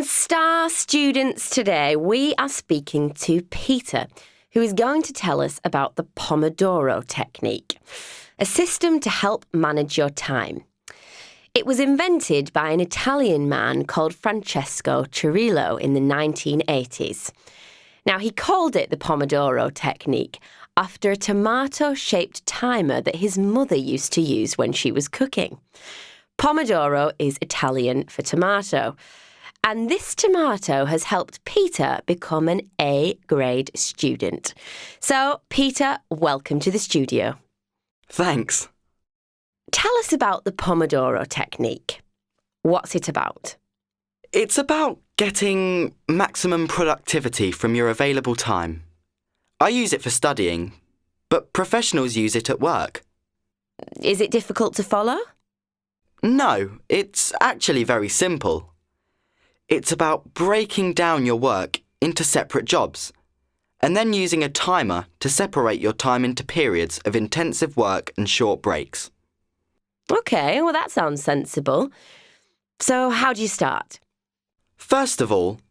In Star Students today, we are speaking to Peter, who is going to tell us about the Pomodoro technique, a system to help manage your time. It was invented by an Italian man called Francesco Cirillo in the 1980s. Now, he called it the Pomodoro technique after a tomato-shaped timer that his mother used to use when she was cooking. Pomodoro is Italian for tomato. And this tomato has helped Peter become an A-grade student. So, Peter, welcome to the studio. Thanks. Tell us about the Pomodoro technique. What's it about? It's about getting maximum productivity from your available time. I use it for studying, but professionals use it at work. Is it difficult to follow? No, it's actually very simple. It's about breaking down your work into separate jobs, and then using a timer to separate your time into periods of intensive work and short breaks. OK, well, that sounds sensible. So how do you start? First of all,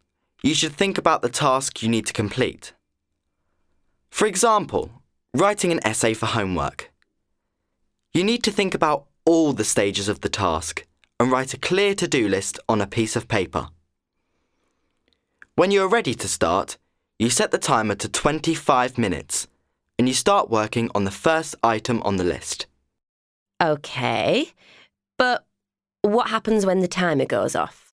you should think about the task you need to complete. For example, writing an essay for homework. You need to think about all the stages of the task and write a clear to-do list on a piece of paper. When you are ready to start, you set the timer to 25 minutes and you start working on the first item on the list. OK, but what happens when the timer goes off?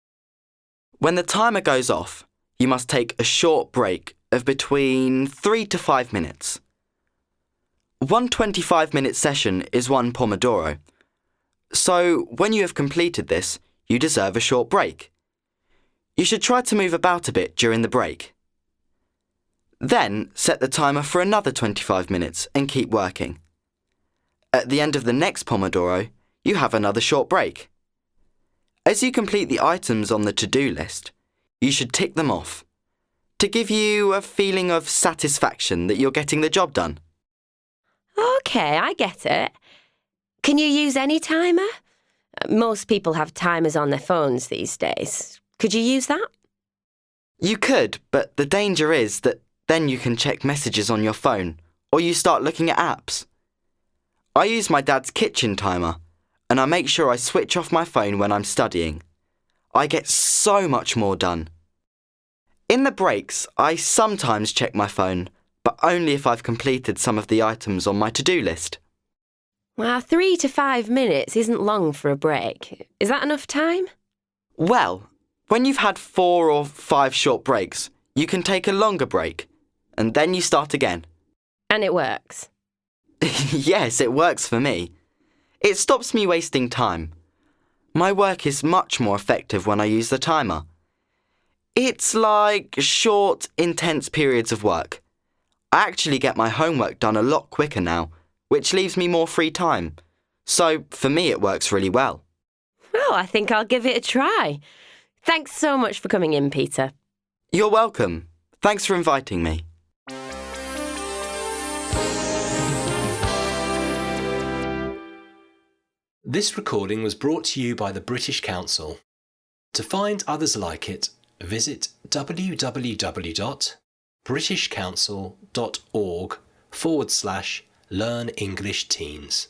When the timer goes off, you must take a short break of between 3 to 5 minutes. One 25-minute session is one Pomodoro. So when you have completed this, you deserve a short break. You should try to move about a bit during the break. Then set the timer for another 25 minutes and keep working. At the end of the next Pomodoro, you have another short break. As you complete the items on the to-do list, you should tick them off to give you a feeling of satisfaction that you're getting the job done. OK, I get it. Can you use any timer? Most people have timers on their phones these days. Could you use that? You could, but the danger is that then you can check messages on your phone or you start looking at apps. I use my dad's kitchen timer and I make sure I switch off my phone when I'm studying. I get so much more done. In the breaks, I sometimes check my phone, but only if I've completed some of the items on my to-do list. Well, 3 to 5 minutes isn't long for a break. Is that enough time? Well, when you've had 4 or 5 short breaks, you can take a longer break, and then you start again. And it works? Yes, it works for me. It stops me wasting time. My work is much more effective when I use the timer. It's like short, intense periods of work. I actually get my homework done a lot quicker now, which leaves me more free time. So, for me, it works really well. Well, I think I'll give it a try. Thanks so much for coming in, Peter. You're welcome. Thanks for inviting me. This recording was brought to you by the British Council. To find others like it, visit www.britishcouncil.org/learn English Teens.